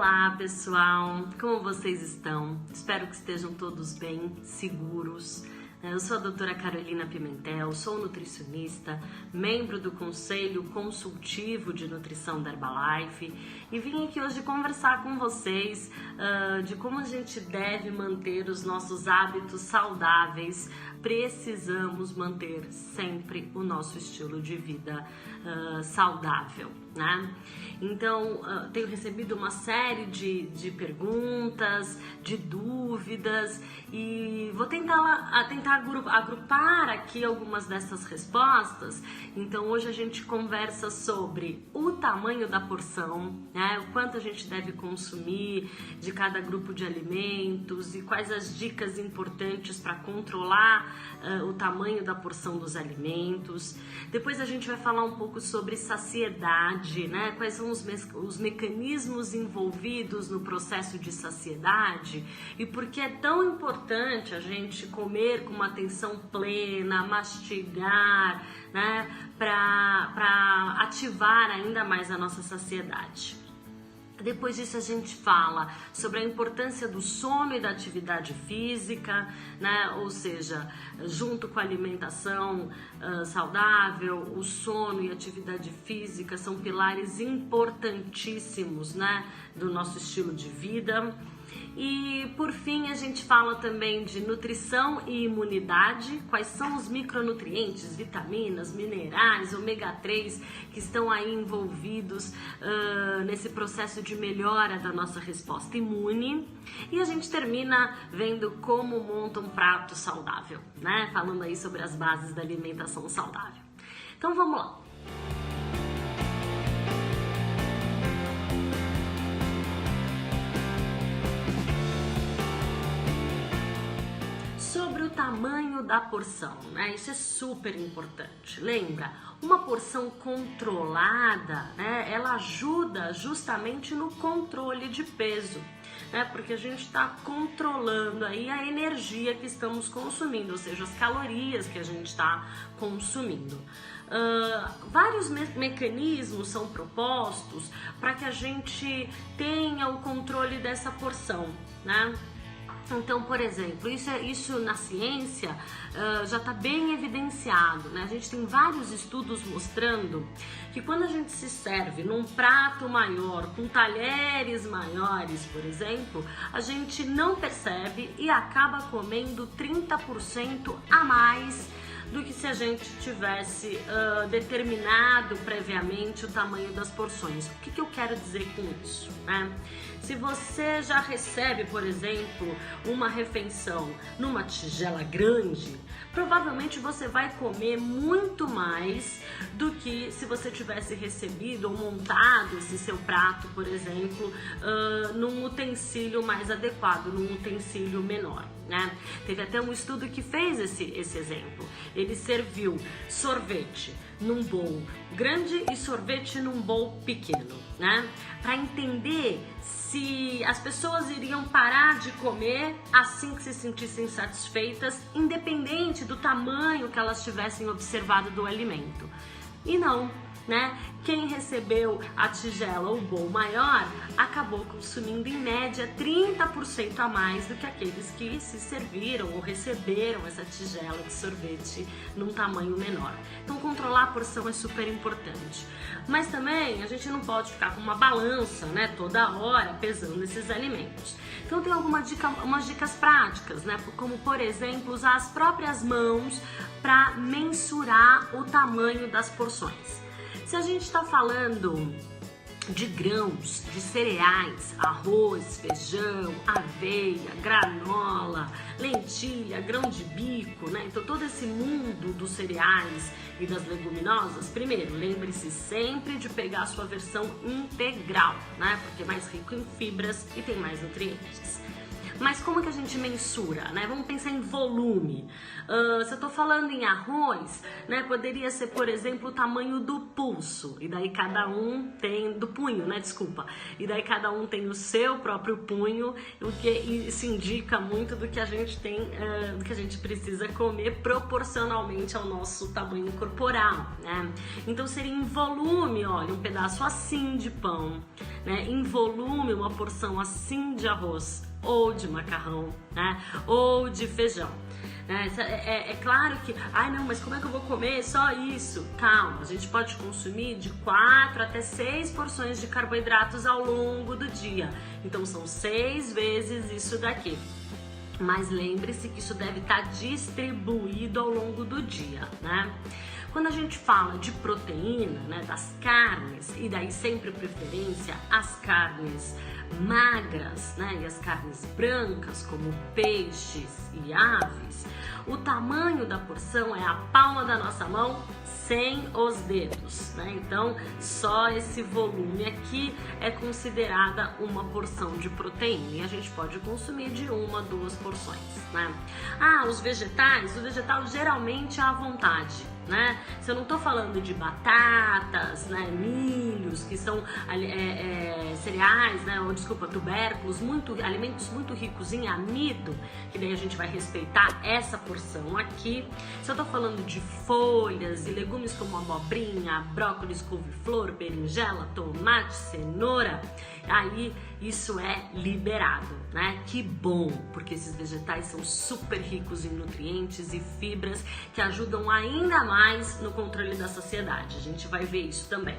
Olá pessoal, como vocês estão? Espero que estejam todos bem, seguros. Eu sou a doutora Carolina Pimentel, sou nutricionista, membro do Conselho Consultivo de Nutrição da Herbalife e vim aqui hoje conversar com vocês de como a gente deve manter os nossos hábitos saudáveis. Precisamos manter sempre o nosso estilo de vida saudável, né? Então, tenho recebido uma série de perguntas, de dúvidas e vou tentar agrupar aqui algumas dessas respostas. Então, hoje a gente conversa sobre o tamanho da porção, né? O quanto a gente deve consumir de cada grupo de alimentos e quais as dicas importantes para controlar o tamanho da porção dos alimentos. Depois a gente vai falar um pouco sobre saciedade, né? Quais são os mecanismos envolvidos no processo de saciedade e por que é tão importante a gente comer com uma atenção plena, mastigar, né? Para ativar ainda mais a nossa saciedade. Depois disso a gente fala sobre a importância do sono e da atividade física, né? Ou seja, junto com a alimentação saudável, o sono e a atividade física são pilares importantíssimos, né? Do nosso estilo de vida. E por fim a gente fala também de nutrição e imunidade, quais são os micronutrientes, vitaminas, minerais, ômega 3 que estão aí envolvidos nesse processo de melhora da nossa resposta imune. E a gente termina vendo como monta um prato saudável, né? Falando aí sobre as bases da alimentação saudável. Então vamos lá. Sobre o tamanho da porção, né? Isso é super importante. Lembra? Uma porção controlada, né? Ela ajuda justamente no controle de peso, né? Porque a gente está controlando aí a energia que estamos consumindo, ou seja, as calorias que a gente está consumindo. Vários mecanismos são propostos para que a gente tenha o controle dessa porção, né? Então, por exemplo, isso na ciência já está bem evidenciado, né? A gente tem vários estudos mostrando que quando a gente se serve num prato maior, com talheres maiores, por exemplo, a gente não percebe e acaba comendo 30% a mais do que se a gente tivesse determinado previamente o tamanho das porções. O que eu quero dizer com isso, né? Se você já recebe, por exemplo, uma refeição numa tigela grande, provavelmente você vai comer muito mais do que se você tivesse recebido ou montado esse seu prato, por exemplo, num utensílio mais adequado, num utensílio menor, né? Teve até um estudo que fez esse exemplo. Ele serviu sorvete num bowl grande e sorvete num bowl pequeno, né? Para entender se as pessoas iriam parar de comer assim que se sentissem satisfeitas, independente do tamanho que elas tivessem observado do alimento. E não, né? Quem recebeu a tigela ou bowl maior acabou consumindo em média 30% a mais do que aqueles que se serviram ou receberam essa tigela de sorvete num tamanho menor. Então controlar a porção é super importante. Mas também a gente não pode ficar com uma balança, né, toda hora pesando esses alimentos. Então tem umas dicas práticas, né, como por exemplo usar as próprias mãos para mensurar o tamanho das porções. Se a gente está falando de grãos, de cereais, arroz, feijão, aveia, granola, lentilha, grão de bico, né? Então todo esse mundo dos cereais e das leguminosas, primeiro, lembre-se sempre de pegar a sua versão integral, né? Porque é mais rico em fibras e tem mais nutrientes. Mas como que a gente mensura, né? Vamos pensar em volume. Se eu tô falando em arroz, né? Poderia ser, por exemplo, o tamanho do pulso. E daí cada um tem... Do punho, né? Desculpa. E daí cada um tem o seu próprio punho, o que isso indica muito do que a gente tem, do que a gente precisa comer proporcionalmente ao nosso tamanho corporal, né? Então seria em volume, olha, um pedaço assim de pão, né? Em volume, uma porção assim de arroz, ou de macarrão, né? Ou de feijão. É claro que, não, mas como é que eu vou comer só isso? Calma, a gente pode consumir de 4 até 6 porções de carboidratos ao longo do dia. Então são 6 vezes isso daqui. Mas lembre-se que isso deve estar distribuído ao longo do dia, né? Quando a gente fala de proteína, né, das carnes, e daí sempre preferência as carnes magras, né, e as carnes brancas, como peixes e aves, o tamanho da porção é a palma da nossa mão sem os dedos, né? Então, só esse volume aqui é considerada uma porção de proteína e a gente pode consumir de 1 a 2 porções, né? Os vegetais, o vegetal geralmente é à vontade, né? Se eu não tô falando de batatas, né, milhos, que são cereais, né, ou desculpa, tubérculos, alimentos muito ricos em amido, que daí a gente vai respeitar essa porção aqui. Se eu tô falando de folhas e legumes como abobrinha, brócolis, couve-flor, berinjela, tomate, cenoura, aí isso é liberado, né? Que bom, porque esses vegetais são super ricos em nutrientes e fibras que ajudam ainda mais no controle da saciedade. A gente vai ver isso também.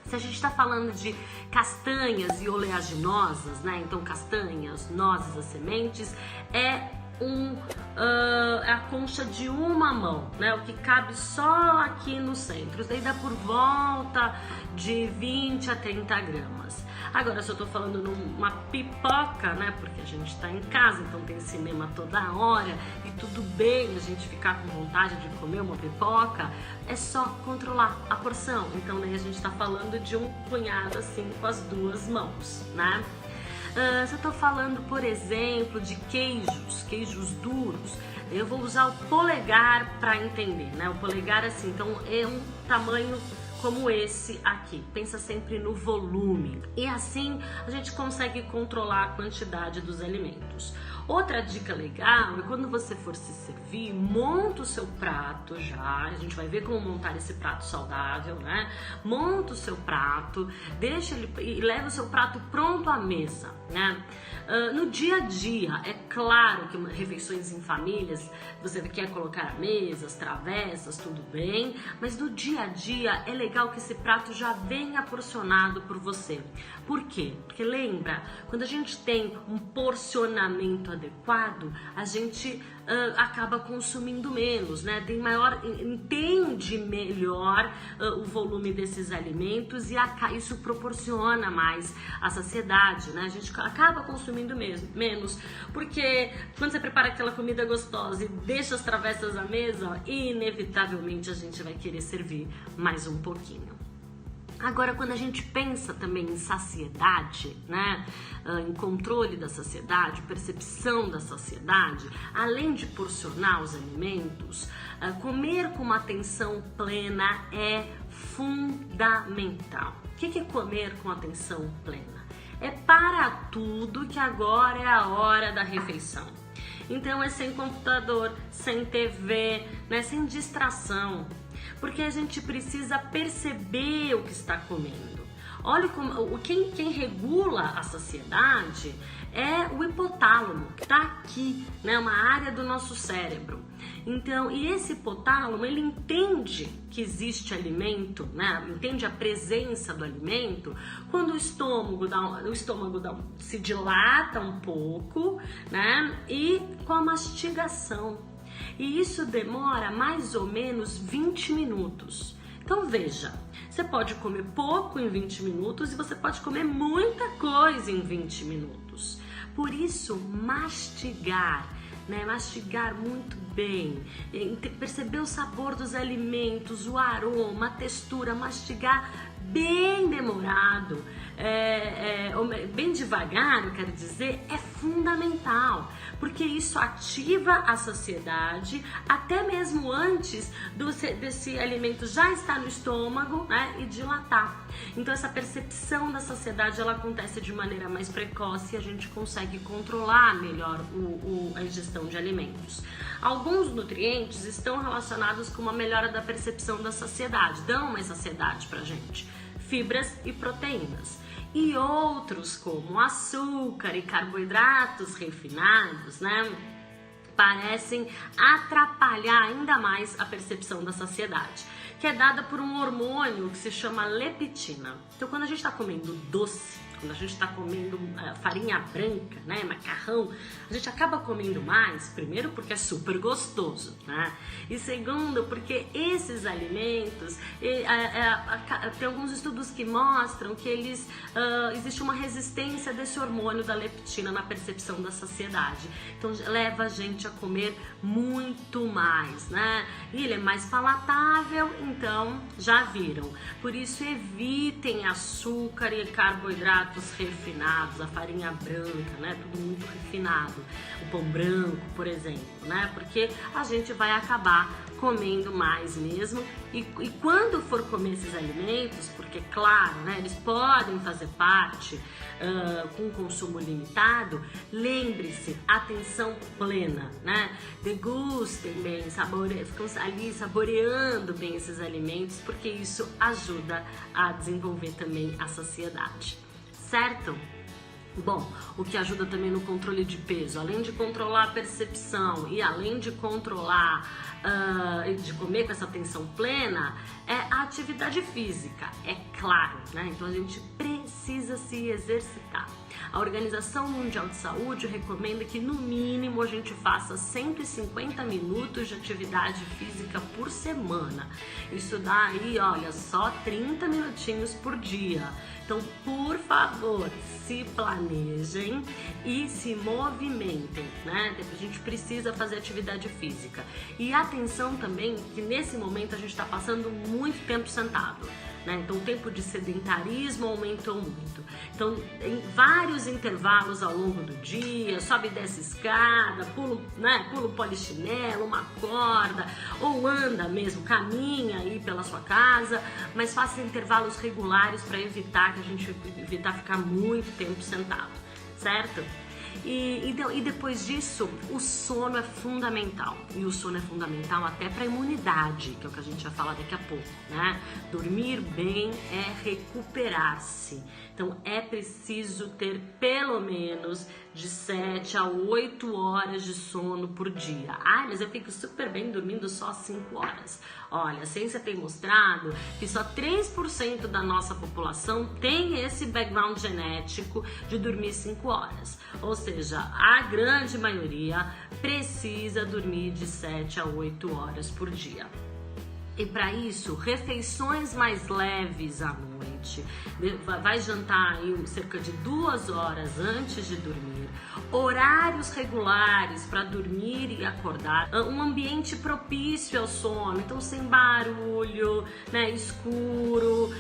Se a gente está falando de castanhas e oleaginosas, né? Então castanhas, nozes, as sementes, é a concha de uma mão, né? O que cabe só aqui no centro. Isso daí dá por volta de 20 a 30 gramas. Agora, se eu tô falando numa pipoca, né? Porque a gente tá em casa, então tem cinema toda hora e tudo bem a gente ficar com vontade de comer uma pipoca, é só controlar a porção. Então, daí a gente tá falando de um punhado assim com as 2 mãos, né? Se eu tô falando, por exemplo, de queijos duros, eu vou usar o polegar para entender, né? O polegar assim, então é um tamanho como esse aqui. Pensa sempre no volume. E assim a gente consegue controlar a quantidade dos alimentos. Outra dica legal é quando você for se servir, monta o seu prato já. A gente vai ver como montar esse prato saudável, né? Monta o seu prato, deixa ele e leva o seu prato pronto à mesa, né? No dia a dia, é claro que refeições em famílias, você quer colocar mesas, travessas, tudo bem, mas no dia a dia é legal que esse prato já venha porcionado por você. Por quê? Porque lembra, quando a gente tem um porcionamento adequado, a gente acaba consumindo menos, né? Entende melhor o volume desses alimentos e isso proporciona mais a saciedade, né? A gente acaba consumindo menos, porque quando você prepara aquela comida gostosa e deixa as travessas à mesa, inevitavelmente a gente vai querer servir mais um pouquinho. Agora, quando a gente pensa também em saciedade, né, em controle da saciedade, percepção da saciedade, além de porcionar os alimentos, comer com uma atenção plena é fundamental. O que é comer com atenção plena? É para tudo que agora é a hora da refeição. Então é sem computador, sem TV, né, sem distração. Porque a gente precisa perceber o que está comendo. Olha como quem regula a saciedade é o hipotálamo, que está aqui, né, uma área do nosso cérebro. Então, e esse hipotálamo, ele entende que existe alimento, né, entende a presença do alimento quando o estômago se dilata um pouco, né, e com a mastigação. E isso demora mais ou menos 20 minutos. Então veja, você pode comer pouco em 20 minutos e você pode comer muita coisa em 20 minutos. Por isso, mastigar, né? Mastigar muito bem, perceber o sabor dos alimentos, o aroma, a textura, mastigar bem demorado, bem devagar, eu quero dizer, é fundamental, porque isso ativa a saciedade até mesmo antes desse alimento já estar no estômago, né, e dilatar. Então essa percepção da saciedade ela acontece de maneira mais precoce e a gente consegue controlar melhor a ingestão de alimentos. Alguns nutrientes estão relacionados com uma melhora da percepção da saciedade, dão mais saciedade pra gente, fibras e proteínas. E outros, como açúcar e carboidratos refinados, né, parecem atrapalhar ainda mais a percepção da saciedade, que é dada por um hormônio que se chama leptina. Então, quando a gente está comendo doce, quando a gente está comendo farinha branca, né, macarrão, a gente acaba comendo mais, primeiro porque é super gostoso, né? E segundo porque esses alimentos, tem alguns estudos que mostram que existe uma resistência desse hormônio da leptina na percepção da saciedade. Então leva a gente a comer muito mais, né? E ele é mais palatável, então já viram. Por isso evitem açúcar e carboidratos refinados, a farinha branca, né? Tudo muito refinado, o pão branco, por exemplo, né? Porque a gente vai acabar comendo mais mesmo. E quando for comer esses alimentos, porque claro, né, eles podem fazer parte com consumo limitado, lembre-se, atenção plena, né? Degustem bem, ficam ali saboreando bem esses alimentos, porque isso ajuda a desenvolver também a saciedade. Certo? Bom, o que ajuda também no controle de peso, além de controlar a percepção e além de controlar, de comer com essa atenção plena, é a atividade física, é claro, né? Então a gente precisa se exercitar. A Organização Mundial de Saúde recomenda que no mínimo a gente faça 150 minutos de atividade física por semana. Isso dá aí, olha, só 30 minutinhos por dia. Então, por favor, se planejem e se movimentem, né? A gente precisa fazer atividade física. E atenção também que nesse momento a gente está passando muito tempo sentado, né? Então o tempo de sedentarismo aumentou muito. Então, em vários intervalos ao longo do dia, sobe e desce escada, pula um polichinelo, uma corda, ou anda mesmo, caminha aí pela sua casa, mas faça intervalos regulares para evitar ficar muito tempo sentado, certo? E depois disso, o sono é fundamental. E o sono é fundamental até para a imunidade, que é o que a gente vai falar daqui a pouco, né? Dormir bem é recuperar-se. Então é preciso ter pelo menos de 7 a 8 horas de sono por dia. Mas eu fico super bem dormindo só 5 horas. Olha, a ciência tem mostrado que só 3% da nossa população tem esse background genético de dormir 5 horas. Ou seja, a grande maioria precisa dormir de 7 a 8 horas por dia. E para isso, refeições mais leves à noite, vai jantar aí cerca de 2 horas antes de dormir, horários regulares para dormir e acordar, um ambiente propício ao sono, então sem barulho, né, escuro,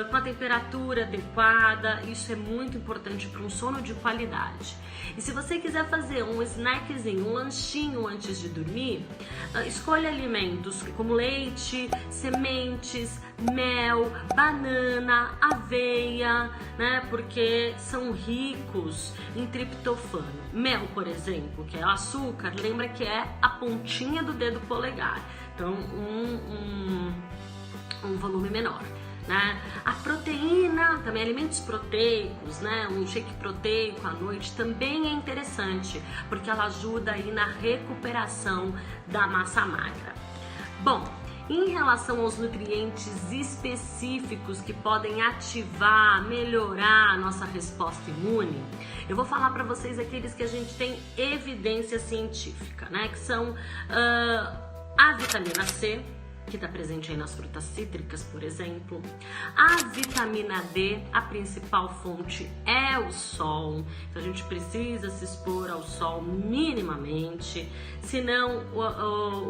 com a temperatura adequada, isso é muito importante para um sono de qualidade. E se você quiser fazer um snackzinho, um lanchinho antes de dormir, escolha alimentos como leite, sementes, mel, banana, aveia, né? Porque são ricos em triptofano. Mel, por exemplo, que é o açúcar, lembra que é a pontinha do dedo polegar. Então, um volume menor. Né? A proteína, também alimentos proteicos, né? Um shake proteico à noite também é interessante, porque ela ajuda aí na recuperação da massa magra. Bom, em relação aos nutrientes específicos que podem ativar, melhorar a nossa resposta imune, eu vou falar para vocês aqueles que a gente tem evidência científica, né? Que são a vitamina C, que está presente aí nas frutas cítricas, por exemplo. A vitamina D, a principal fonte é o sol, então a gente precisa se expor ao sol minimamente, senão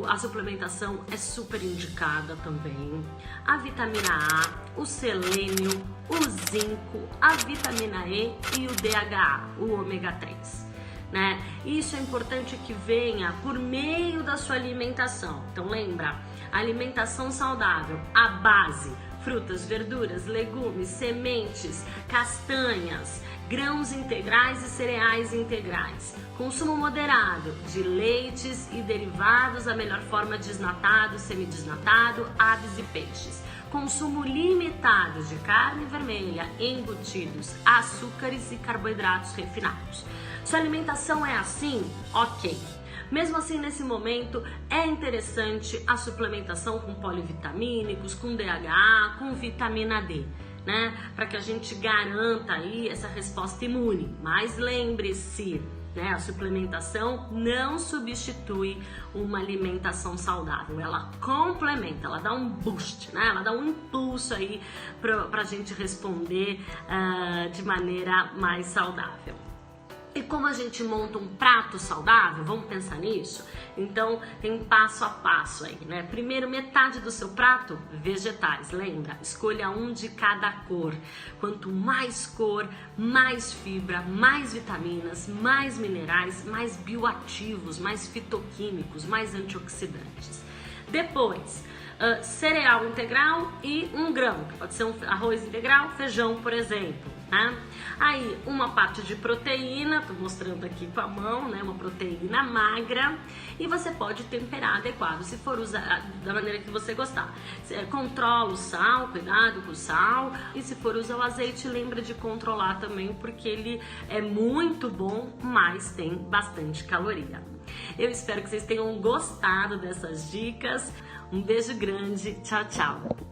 a suplementação é super indicada também. A vitamina A, o selênio, o zinco, a vitamina E e o DHA, o ômega 3. Né? Isso é importante que venha por meio da sua alimentação. Então lembra, alimentação saudável, a base, frutas, verduras, legumes, sementes, castanhas, grãos integrais e cereais integrais. Consumo moderado de leites e derivados, a melhor forma desnatado, semidesnatado, aves e peixes. Consumo limitado de carne vermelha, embutidos, açúcares e carboidratos refinados. Sua alimentação é assim? Ok. Mesmo assim, nesse momento, é interessante a suplementação com polivitamínicos, com DHA, com vitamina D, né? Para que a gente garanta aí essa resposta imune. Mas lembre-se, né? A suplementação não substitui uma alimentação saudável. Ela complementa, ela dá um boost, né? Ela dá um impulso aí para a gente responder de maneira mais saudável. E como a gente monta um prato saudável, vamos pensar nisso? Então tem passo a passo aí, né? Primeiro, metade do seu prato, vegetais. Lembra? Escolha um de cada cor. Quanto mais cor, mais fibra, mais vitaminas, mais minerais, mais bioativos, mais fitoquímicos, mais antioxidantes. Depois, cereal integral e um grão, que pode ser um arroz integral, feijão, por exemplo. Né? Aí uma parte de proteína, tô mostrando aqui com a mão, né? Uma proteína magra, e você pode temperar adequado, se for usar da maneira que você gostar. Controla o sal, cuidado com o sal, e se for usar o azeite, lembra de controlar também, porque ele é muito bom, mas tem bastante caloria. Eu espero que vocês tenham gostado dessas dicas. Um beijo grande, tchau, tchau!